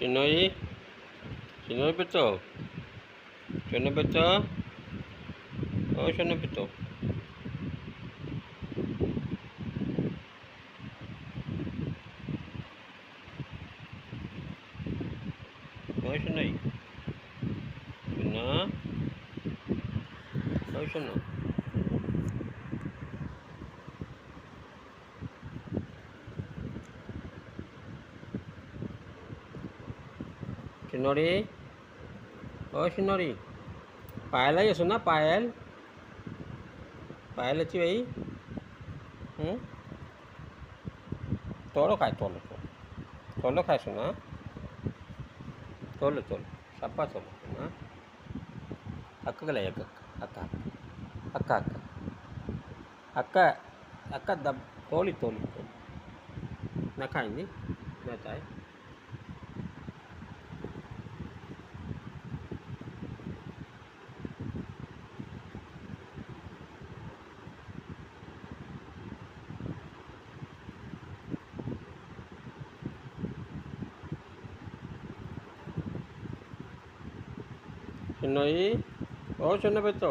చిన్నోయి చిన్నోయి పెచ్చో చిన్న పెచ్చో ఓ చిన్న పెచ్చో ఓ చిన్నోయి చిన్న ఓ చిన్న చిన్నోడి ఓ చిన్నోడి पायल है ये सुना पायल पायल अच्छी भाई तोलो खाए तोलो तोलो खाए सुना तोलो तोलो सप्पा तोलो सुना अक्क ले अक्क अक्क अक्क अक्क अक्क अक्क दब तोली तोली ना खाएंगी ना चाहे చిన్నోయి ఓ చిన్న పెచ్చో